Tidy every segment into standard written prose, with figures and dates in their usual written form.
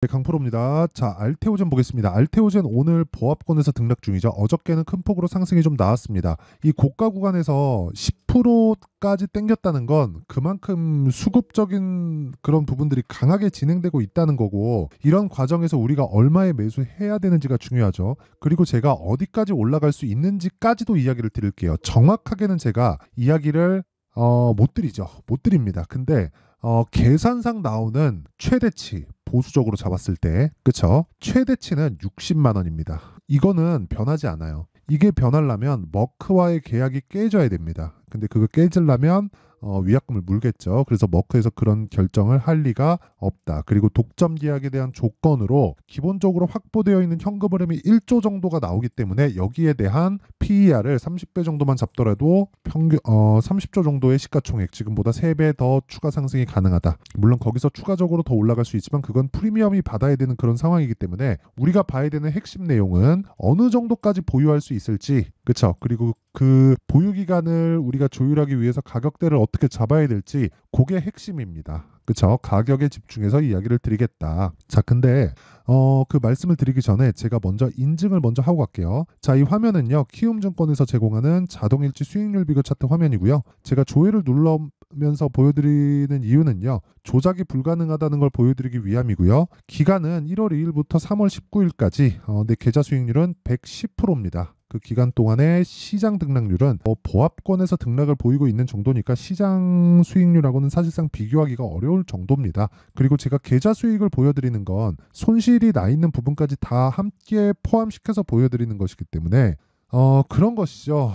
네, 강프로입니다. 자, 알테오젠 보겠습니다. 알테오젠 오늘 보합권에서 등락 중이죠. 어저께는 큰 폭으로 상승이 좀 나왔습니다. 이 고가 구간에서 10%까지 땡겼다는 건 그만큼 수급적인 그런 부분들이 강하게 진행되고 있다는 거고, 이런 과정에서 우리가 얼마에 매수해야 되는지가 중요하죠. 그리고 제가 어디까지 올라갈 수 있는지까지도 이야기를 드릴게요. 정확하게는 제가 이야기를 못 드리죠. 못 드립니다. 근데 계산상 나오는 최대치 보수적으로 잡았을 때, 그쵸? 최대치는 60만 원입니다. 이거는 변하지 않아요. 이게 변하려면 머크와의 계약이 깨져야 됩니다. 근데 그거 깨지려면 위약금을 물겠죠. 그래서 머크에서 그런 결정을 할 리가 없다. 그리고 독점 계약에 대한 조건으로 기본적으로 확보되어 있는 현금 흐름이 1조 정도가 나오기 때문에 여기에 대한 PER을 30배 정도만 잡더라도 평균 30조 정도의 시가총액, 지금보다 3배 더 추가 상승이 가능하다. 물론 거기서 추가적으로 더 올라갈 수 있지만 그건 프리미엄이 받아야 되는 그런 상황이기 때문에 우리가 봐야 되는 핵심 내용은 어느 정도까지 보유할 수 있을지, 그쵸? 그리고 그 보유 기간을 우리가 조율하기 위해서 가격대를 어떻게 잡아야 될지, 그게 핵심입니다. 그쵸? 가격에 집중해서 이야기를 드리겠다. 자, 근데 그 말씀을 드리기 전에 제가 먼저 인증을 먼저 하고 갈게요. 자, 이 화면은요, 키움증권에서 제공하는 자동일치 수익률 비교 차트 화면이고요. 제가 조회를 눌러면서 보여드리는 이유는요, 조작이 불가능하다는 걸 보여드리기 위함이고요. 기간은 1월 2일부터 3월 19일까지, 내 계좌 수익률은 110%입니다. 그 기간 동안의 시장 등락률은 보합권에서 등락을 보이고 있는 정도니까 시장 수익률하고는 사실상 비교하기가 어려울 정도입니다. 그리고 제가 계좌 수익을 보여드리는 건 손실이 나 있는 부분까지 다 함께 포함시켜서 보여드리는 것이기 때문에 그런 것이죠.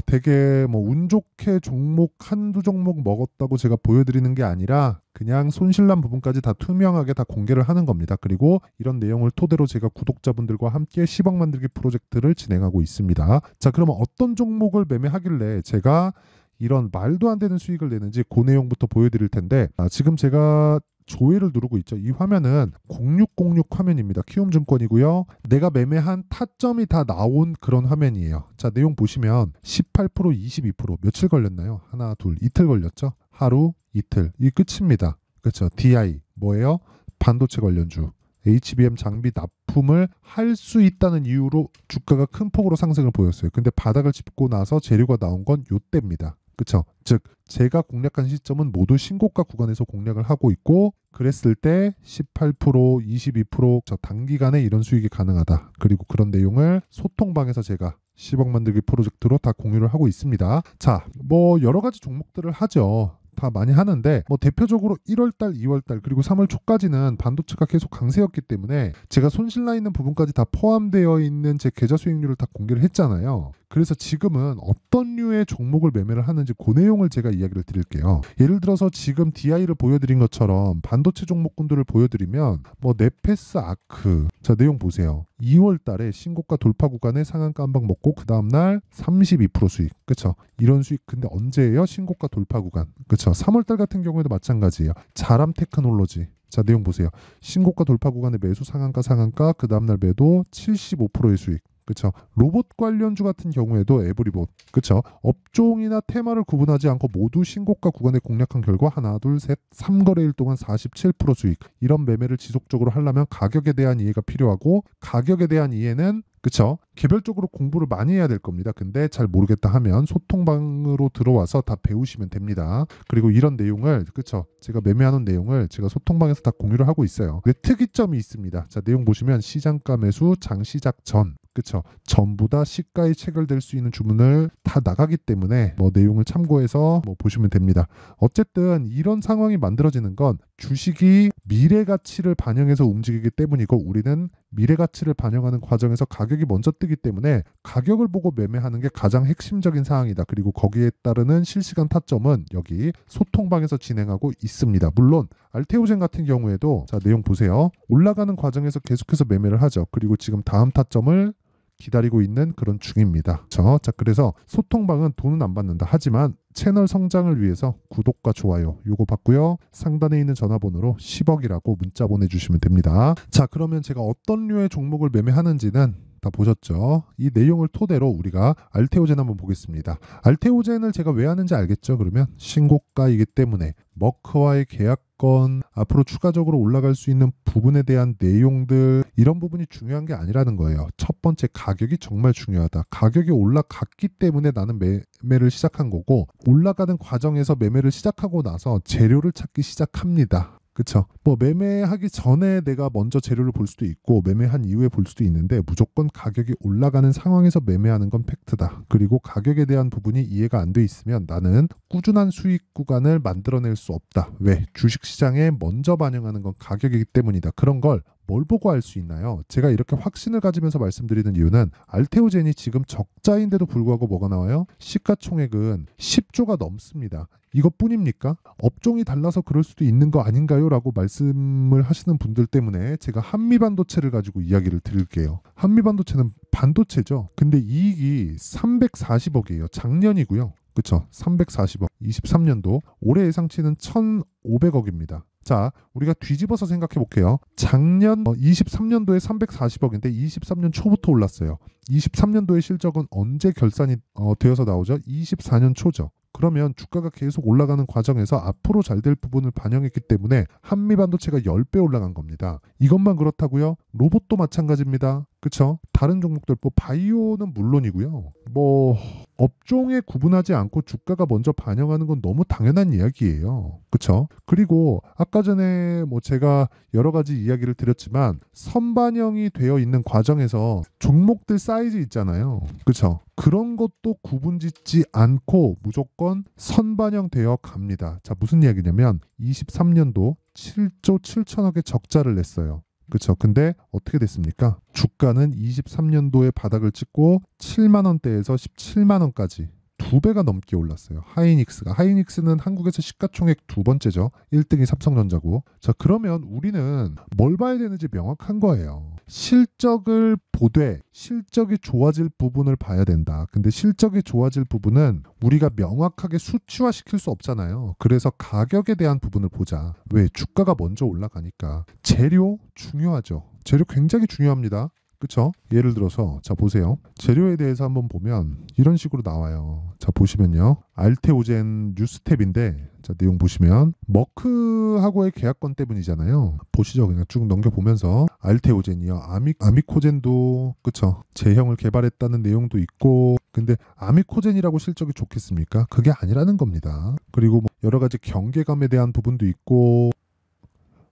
되게 뭐 운 좋게 종목 한두 종목 먹었다고 제가 보여드리는 게 아니라 그냥 손실난 부분까지 다 투명하게 다 공개를 하는 겁니다. 그리고 이런 내용을 토대로 제가 구독자분들과 함께 10억 만들기 프로젝트를 진행하고 있습니다. 자, 그러면 어떤 종목을 매매하길래 제가 이런 말도 안 되는 수익을 내는지 그 내용부터 보여드릴 텐데, 지금 제가 조회를 누르고 있죠. 이 화면은 0606 화면입니다. 키움증권이고요. 내가 매매한 타점이 다 나온 그런 화면이에요. 자, 내용 보시면 18%, 22% 며칠 걸렸나요? 하나, 둘, 이틀 걸렸죠? 하루, 이틀. 이 끝입니다. 그렇죠? DI 뭐예요? 반도체 관련주. HBM 장비 납품을 할 수 있다는 이유로 주가가 큰 폭으로 상승을 보였어요. 근데 바닥을 짚고 나서 재료가 나온 건 요때입니다. 그쵸? 즉 제가 공략한 시점은 모두 신고가 구간에서 공략을 하고 있고, 그랬을 때 18%, 22%저 단기간에 이런 수익이 가능하다. 그리고 그런 내용을 소통방에서 제가 10억 만들기 프로젝트로 다 공유를 하고 있습니다. 자, 뭐 여러 가지 종목들을 하죠. 다 많이 하는데 뭐 대표적으로 1월달, 2월달 그리고 3월 초까지는 반도체가 계속 강세였기 때문에 제가 손실 나 있는 부분까지 다 포함되어 있는 제 계좌 수익률을 다 공개를 했잖아요. 그래서 지금은 어떤 류의 종목을 매매를 하는지 그 내용을 제가 이야기를 드릴게요. 예를 들어서 지금 DI를 보여드린 것처럼 반도체 종목군들을 보여드리면 뭐 네페스 아크, 자 내용 보세요. 2월 달에 신고가 돌파 구간에 상한가 한 방 먹고 그 다음날 32% 수익. 그쵸? 이런 수익. 근데 언제예요? 신고가 돌파 구간. 그쵸? 3월 달 같은 경우에도 마찬가지예요. 자람 테크놀로지. 자 내용 보세요. 신고가 돌파 구간에 매수 상한가 그 다음날 매도 75%의 수익. 그쵸? 로봇 관련주 같은 경우에도 에브리봇. 그쵸? 업종이나 테마를 구분하지 않고 모두 신고가 구간에 공략한 결과 하나, 둘, 셋, 3거래일 동안 47% 수익. 이런 매매를 지속적으로 하려면 가격에 대한 이해가 필요하고, 가격에 대한 이해는 그쵸? 개별적으로 공부를 많이 해야 될 겁니다. 근데 잘 모르겠다 하면 소통방으로 들어와서 다 배우시면 됩니다. 그리고 이런 내용을, 그쵸? 제가 매매하는 내용을 제가 소통방에서 다 공유를 하고 있어요. 근데 특이점이 있습니다. 자, 내용 보시면 시장가 매수 장시작 전. 그쵸? 전부 다 시가에 체결될 수 있는 주문을 다 나가기 때문에 뭐 내용을 참고해서 뭐 보시면 됩니다. 어쨌든 이런 상황이 만들어지는 건 주식이 미래 가치를 반영해서 움직이기 때문이고, 우리는 미래 가치를 반영하는 과정에서 가격이 먼저 뜨기 때문에 가격을 보고 매매하는 게 가장 핵심적인 사항이다. 그리고 거기에 따르는 실시간 타점은 여기 소통방에서 진행하고 있습니다. 물론 알테오젠 같은 경우에도 자 내용 보세요. 올라가는 과정에서 계속해서 매매를 하죠. 그리고 지금 다음 타점을 기다리고 있는 그런 중입니다. 자, 그래서 소통방은 돈은 안 받는다. 하지만 채널 성장을 위해서 구독과 좋아요 요거 받고요. 상단에 있는 전화번호로 10억이라고 문자 보내주시면 됩니다. 자, 그러면 제가 어떤 류의 종목을 매매하는지는 다 보셨죠? 이 내용을 토대로 우리가 알테오젠 한번 보겠습니다. 알테오젠을 제가 왜 하는지 알겠죠? 그러면 신고가이기 때문에 머크와의 계약 조건, 앞으로 추가적으로 올라갈 수 있는 부분에 대한 내용들, 이런 부분이 중요한 게 아니라는 거예요. 첫 번째, 가격이 정말 중요하다. 가격이 올라갔기 때문에 나는 매매를 시작한 거고, 올라가는 과정에서 매매를 시작하고 나서 재료를 찾기 시작합니다. 그쵸? 뭐 매매하기 전에 내가 먼저 재료를 볼 수도 있고 매매한 이후에 볼 수도 있는데, 무조건 가격이 올라가는 상황에서 매매하는 건 팩트다. 그리고 가격에 대한 부분이 이해가 안 돼 있으면 나는 꾸준한 수익 구간을 만들어낼 수 없다. 왜? 주식시장에 먼저 반영하는 건 가격이기 때문이다. 그런 걸 뭘 보고 알 수 있나요? 제가 이렇게 확신을 가지면서 말씀드리는 이유는, 알테오젠이 지금 적자인데도 불구하고 뭐가 나와요? 시가총액은 10조가 넘습니다. 이것뿐입니까? 업종이 달라서 그럴 수도 있는 거 아닌가요? 라고 말씀을 하시는 분들 때문에 제가 한미반도체를 가지고 이야기를 드릴게요. 한미반도체는 반도체죠. 근데 이익이 340억이에요. 작년이고요. 그쵸? 340억. 23년도. 올해 예상치는 1,500억입니다. 자, 우리가 뒤집어서 생각해 볼게요. 작년 23년도에 340억인데 23년 초부터 올랐어요. 23년도의 실적은 언제 결산이 되어서 나오죠? 24년 초죠. 그러면 주가가 계속 올라가는 과정에서 앞으로 잘 될 부분을 반영했기 때문에 한미반도체가 10배 올라간 겁니다. 이것만 그렇다고요? 로봇도 마찬가지입니다. 그쵸? 다른 종목들, 뭐 바이오는 물론이고요. 뭐 업종에 구분하지 않고 주가가 먼저 반영하는 건 너무 당연한 이야기예요. 그쵸? 그리고 아까 전에 뭐 제가 여러 가지 이야기를 드렸지만, 선반영이 되어 있는 과정에서 종목들 사이즈 있잖아요. 그쵸? 그런 것도 구분짓지 않고 무조건 선반영되어 갑니다. 자, 무슨 이야기냐면 23년도 7조 7천억의 적자를 냈어요. 그렇죠. 근데 어떻게 됐습니까? 주가는 23년도에 바닥을 찍고 7만 원대에서 17만 원까지 2배가 넘게 올랐어요. 하이닉스는 한국에서 시가총액 두 번째죠. 1등이 삼성전자고. 자, 그러면 우리는 뭘 봐야 되는지 명확한 거예요. 실적을 보되 실적이 좋아질 부분을 봐야 된다. 근데 실적이 좋아질 부분은 우리가 명확하게 수치화시킬 수 없잖아요. 그래서 가격에 대한 부분을 보자. 왜? 주가가 먼저 올라가니까. 재료 중요하죠. 재료 굉장히 중요합니다. 그쵸? 예를 들어서 자 보세요. 재료에 대해서 한번 보면 이런 식으로 나와요. 자 보시면요. 알테오젠 뉴스탭인데, 자 내용 보시면 머크하고의 계약권 때문이잖아요. 보시죠. 그냥 쭉 넘겨보면서 알테오젠이요. 아미코젠도 그쵸? 제형을 개발했다는 내용도 있고, 근데 아미코젠이라고 실적이 좋겠습니까? 그게 아니라는 겁니다. 그리고 뭐 여러 가지 경계감에 대한 부분도 있고,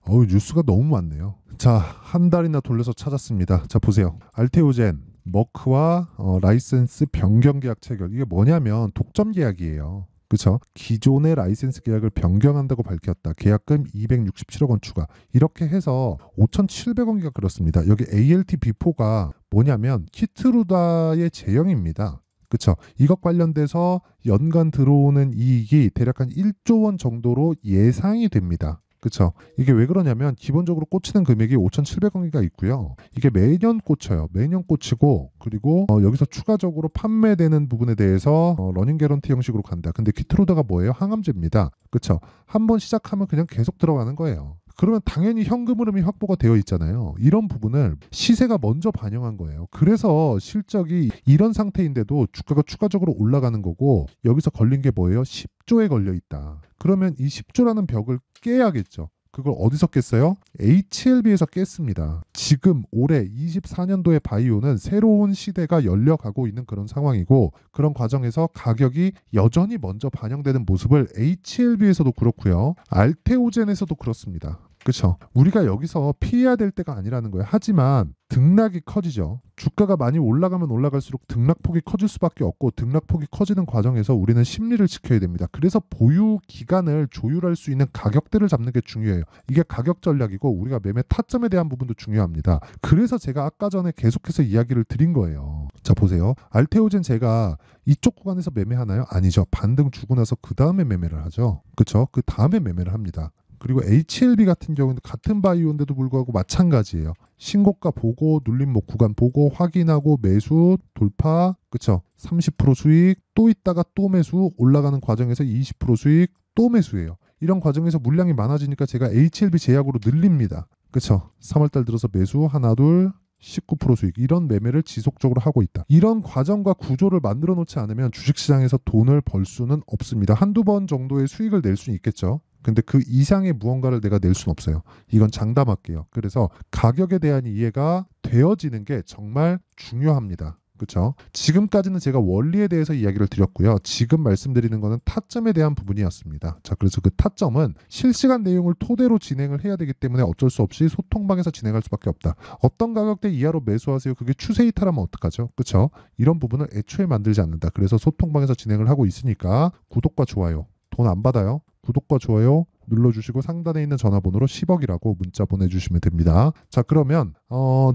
뉴스가 너무 많네요. 자, 한 달이나 돌려서 찾았습니다. 자, 보세요. 알테오젠, 머크와 라이센스 변경 계약 체결. 이게 뭐냐면 독점 계약이에요. 그렇죠? 기존의 라이센스 계약을 변경한다고 밝혔다. 계약금 267억 원 추가. 이렇게 해서 5,700억이가 그렇습니다. 여기 ALT-B4가 뭐냐면 키트루다의 제형입니다. 그렇죠? 이것 관련돼서 연간 들어오는 이익이 대략 한 1조 원 정도로 예상이 됩니다. 그쵸? 이게 왜 그러냐면 기본적으로 꽂히는 금액이 5,700억이가 있고요. 이게 매년 꽂혀요. 매년 꽂히고, 그리고 여기서 추가적으로 판매되는 부분에 대해서 러닝 개런티 형식으로 간다. 근데 키트로다가 뭐예요? 항암제입니다. 그쵸? 한번 시작하면 그냥 계속 들어가는 거예요. 그러면 당연히 현금 흐름이 확보가 되어 있잖아요. 이런 부분을 시세가 먼저 반영한 거예요. 그래서 실적이 이런 상태인데도 주가가 추가적으로 올라가는 거고, 여기서 걸린 게 뭐예요? 10조에 걸려 있다. 그러면 이 10조라는 벽을 깨야겠죠. 그걸 어디서 깼어요? HLB에서 깼습니다. 지금 올해 24년도의 바이오는 새로운 시대가 열려가고 있는 그런 상황이고, 그런 과정에서 가격이 여전히 먼저 반영되는 모습을 HLB에서도 그렇고요. 알테오젠에서도 그렇습니다. 그렇죠? 우리가 여기서 피해야 될 때가 아니라는 거예요. 하지만 등락이 커지죠. 주가가 많이 올라가면 올라갈수록 등락폭이 커질 수밖에 없고, 등락폭이 커지는 과정에서 우리는 심리를 지켜야 됩니다. 그래서 보유 기간을 조율할 수 있는 가격대를 잡는 게 중요해요. 이게 가격 전략이고, 우리가 매매 타점에 대한 부분도 중요합니다. 그래서 제가 아까 전에 계속해서 이야기를 드린 거예요. 자 보세요. 알테오젠 제가 이쪽 구간에서 매매하나요? 아니죠. 반등 주고 나서 그 다음에 매매를 하죠. 그렇죠? 그 다음에 매매를 합니다. 그리고 HLB 같은 경우는 같은 바이오인데도 불구하고 마찬가지예요. 신고가 보고 눌림 목 구간 보고 확인하고 매수 돌파, 그쵸? 30% 수익, 또 있다가 또 매수, 올라가는 과정에서 20% 수익, 또 매수예요. 이런 과정에서 물량이 많아지니까 제가 HLB 제약으로 늘립니다. 그쵸? 3월달 들어서 매수 하나 둘 19% 수익, 이런 매매를 지속적으로 하고 있다. 이런 과정과 구조를 만들어 놓지 않으면 주식시장에서 돈을 벌 수는 없습니다. 한두 번 정도의 수익을 낼 수는 있겠죠. 근데 그 이상의 무언가를 내가 낼 수는 없어요. 이건 장담할게요. 그래서 가격에 대한 이해가 되어지는 게 정말 중요합니다. 그렇죠? 지금까지는 제가 원리에 대해서 이야기를 드렸고요. 지금 말씀드리는 거는 타점에 대한 부분이었습니다. 자, 그래서 그 타점은 실시간 내용을 토대로 진행을 해야 되기 때문에 어쩔 수 없이 소통방에서 진행할 수밖에 없다. 어떤 가격대 이하로 매수하세요. 그게 추세 이탈하면 어떡하죠? 그렇죠? 이런 부분을 애초에 만들지 않는다. 그래서 소통방에서 진행을 하고 있으니까 구독과 좋아요. 돈 안 받아요. 구독과 좋아요 눌러주시고 상단에 있는 전화번호로 10억이라고 문자 보내주시면 됩니다. 자, 그러면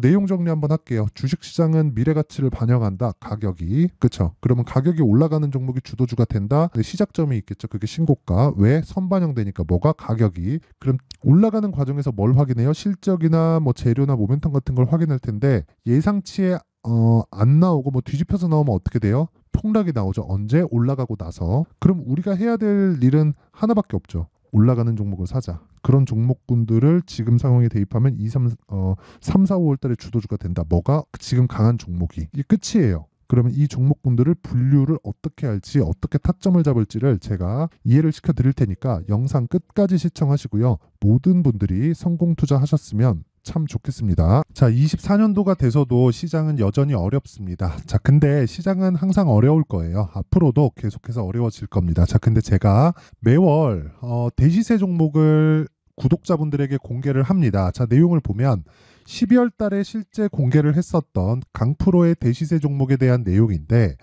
내용 정리 한번 할게요. 주식시장은 미래가치를 반영한다. 가격이. 그쵸? 그러면 가격이 올라가는 종목이 주도주가 된다. 근데 시작점이 있겠죠. 그게 신고가. 왜? 선반영되니까 뭐가? 가격이. 그럼 올라가는 과정에서 뭘 확인해요? 실적이나 뭐 재료나 모멘텀 같은 걸 확인할 텐데 예상치에 안 나오고 뭐 뒤집혀서 나오면 어떻게 돼요? 폭락이 나오죠. 언제? 올라가고 나서. 그럼 우리가 해야 될 일은 하나밖에 없죠. 올라가는 종목을 사자. 그런 종목군들을 지금 상황에 대입하면 3, 4, 5월 달에 주도주가 된다. 뭐가? 지금 강한 종목이. 이게 끝이에요. 그러면 이 종목군들을 분류를 어떻게 할지, 어떻게 타점을 잡을지를 제가 이해를 시켜드릴 테니까 영상 끝까지 시청하시고요. 모든 분들이 성공 투자하셨으면 참 좋겠습니다. 자, 24년도가 돼서도 시장은 여전히 어렵습니다. 자, 근데 시장은 항상 어려울 거예요. 앞으로도 계속해서 어려워질 겁니다. 자, 근데 제가 매월 대시세 종목을 구독자분들에게 공개를 합니다. 자, 내용을 보면 12월 달에 실제 공개를 했었던 강프로의 대시세 종목에 대한 내용인데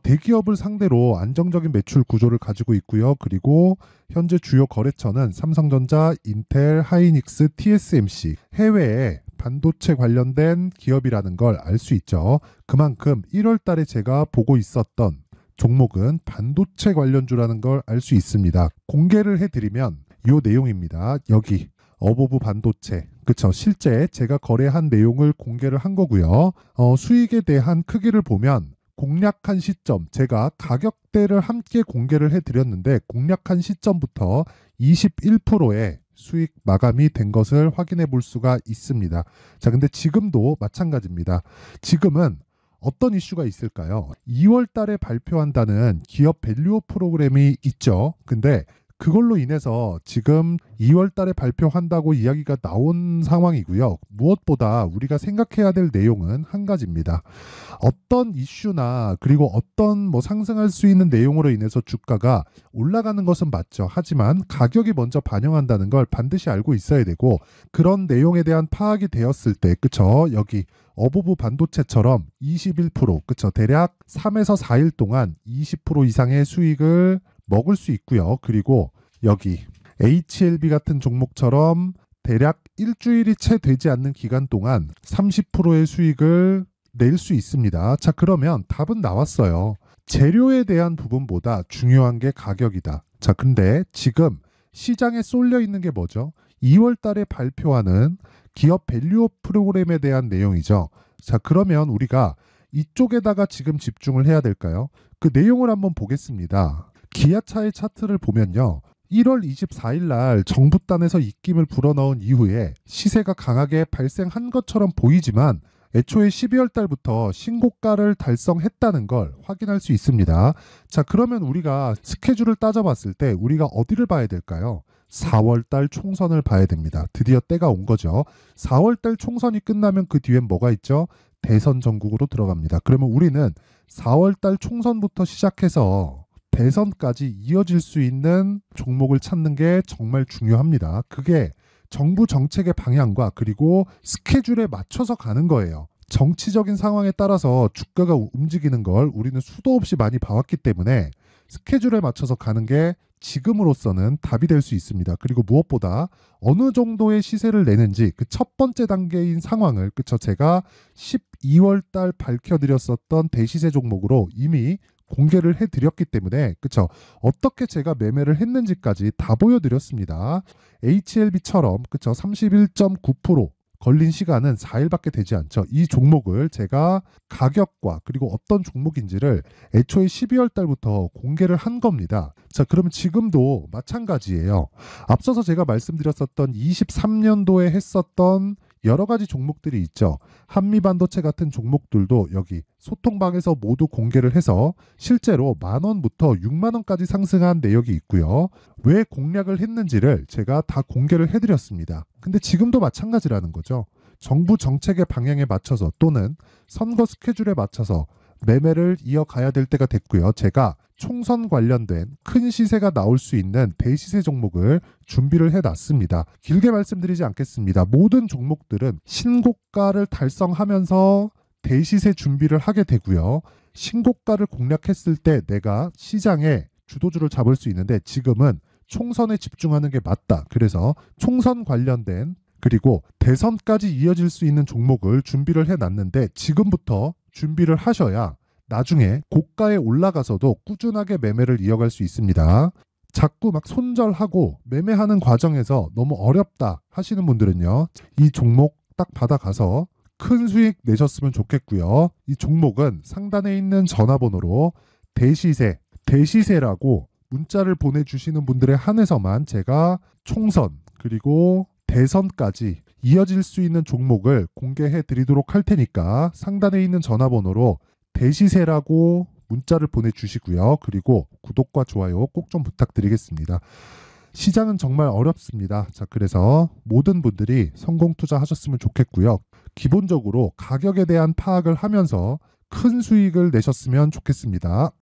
대기업을 상대로 안정적인 매출 구조를 가지고 있고요. 그리고 현재 주요 거래처는 삼성전자, 인텔, 하이닉스, TSMC, 해외에 반도체 관련된 기업이라는 걸 알 수 있죠. 그만큼 1월 달에 제가 보고 있었던 종목은 반도체 관련주라는 걸 알 수 있습니다. 공개를 해드리면 이 내용입니다. 여기 어보브 반도체. 그쵸. 실제 제가 거래한 내용을 공개를 한 거고요. 수익에 대한 크기를 보면 공략한 시점, 제가 가격대를 함께 공개를 해드렸는데 공략한 시점부터 21%의 수익 마감이 된 것을 확인해 볼 수가 있습니다. 자, 근데 지금도 마찬가지입니다. 지금은 어떤 이슈가 있을까요? 2월 달에 발표한다는 기업 밸류업 프로그램이 있죠. 근데 그걸로 인해서 지금 2월 달에 발표한다고 이야기가 나온 상황이고요. 무엇보다 우리가 생각해야 될 내용은 한 가지입니다. 어떤 이슈나 그리고 어떤 뭐 상승할 수 있는 내용으로 인해서 주가가 올라가는 것은 맞죠. 하지만 가격이 먼저 반영한다는 걸 반드시 알고 있어야 되고 그런 내용에 대한 파악이 되었을 때 그쵸? 여기 어보브 반도체처럼 21% 그쵸? 대략 3에서 4일 동안 20% 이상의 수익을 먹을 수 있고요. 그리고 여기 HLB 같은 종목처럼 대략 일주일이 채 되지 않는 기간 동안 30%의 수익을 낼 수 있습니다. 자, 그러면 답은 나왔어요. 재료에 대한 부분보다 중요한 게 가격이다. 자, 근데 지금 시장에 쏠려 있는 게 뭐죠? 2월 달에 발표하는 기업 밸류업 프로그램에 대한 내용이죠. 자, 그러면 우리가 이쪽에다가 지금 집중을 해야 될까요? 그 내용을 한번 보겠습니다. 기아차의 차트를 보면요. 1월 24일 날 정부단에서 입김을 불어넣은 이후에 시세가 강하게 발생한 것처럼 보이지만 애초에 12월 달부터 신고가를 달성했다는 걸 확인할 수 있습니다. 자, 그러면 우리가 스케줄을 따져봤을 때 우리가 어디를 봐야 될까요? 4월 달 총선을 봐야 됩니다. 드디어 때가 온 거죠. 4월 달 총선이 끝나면 그 뒤엔 뭐가 있죠? 대선 전국으로 들어갑니다. 그러면 우리는 4월 달 총선부터 시작해서 대선까지 이어질 수 있는 종목을 찾는 게 정말 중요합니다. 그게 정부 정책의 방향과 그리고 스케줄에 맞춰서 가는 거예요. 정치적인 상황에 따라서 주가가 움직이는 걸 우리는 수도 없이 많이 봐왔기 때문에 스케줄에 맞춰서 가는 게 지금으로서는 답이 될 수 있습니다. 그리고 무엇보다 어느 정도의 시세를 내는지 그 첫 번째 단계인 상황을 그쵸 제가 12월 달 밝혀드렸었던 대시세 종목으로 이미 공개를 해드렸기 때문에 그쵸 어떻게 제가 매매를 했는지까지 다 보여드렸습니다. HLB처럼 그쵸 31.9% 걸린 시간은 4일밖에 되지 않죠. 이 종목을 제가 가격과 그리고 어떤 종목인지를 애초에 12월 달부터 공개를 한 겁니다. 자, 그러면 지금도 마찬가지예요. 앞서서 제가 말씀드렸었던 23년도에 했었던 여러 가지 종목들이 있죠. 한미반도체 같은 종목들도 여기 소통방에서 모두 공개를 해서 실제로 10,000원부터 60,000원까지 상승한 내역이 있고요. 왜 공략을 했는지를 제가 다 공개를 해드렸습니다. 근데 지금도 마찬가지라는 거죠. 정부 정책의 방향에 맞춰서 또는 선거 스케줄에 맞춰서 매매를 이어가야 될 때가 됐고요. 제가 총선 관련된 큰 시세가 나올 수 있는 대시세 종목을 준비를 해놨습니다. 길게 말씀드리지 않겠습니다. 모든 종목들은 신고가를 달성하면서 대시세 준비를 하게 되고요. 신고가를 공략했을 때 내가 시장에 주도주를 잡을 수 있는데 지금은 총선에 집중하는 게 맞다. 그래서 총선 관련된 그리고 대선까지 이어질 수 있는 종목을 준비를 해놨는데 지금부터 준비를 하셔야 나중에 고가에 올라가서도 꾸준하게 매매를 이어갈 수 있습니다. 자꾸 막 손절하고 매매하는 과정에서 너무 어렵다 하시는 분들은요. 이 종목 딱 받아가서 큰 수익 내셨으면 좋겠고요. 이 종목은 상단에 있는 전화번호로 대시세라고 문자를 보내주시는 분들에 한해서만 제가 총선 그리고 대선까지 이어질 수 있는 종목을 공개해 드리도록 할 테니까 상단에 있는 전화번호로 대시세라고 문자를 보내주시고요. 그리고 구독과 좋아요 꼭 좀 부탁드리겠습니다. 시장은 정말 어렵습니다. 자, 그래서 모든 분들이 성공 투자하셨으면 좋겠고요. 기본적으로 가격에 대한 파악을 하면서 큰 수익을 내셨으면 좋겠습니다.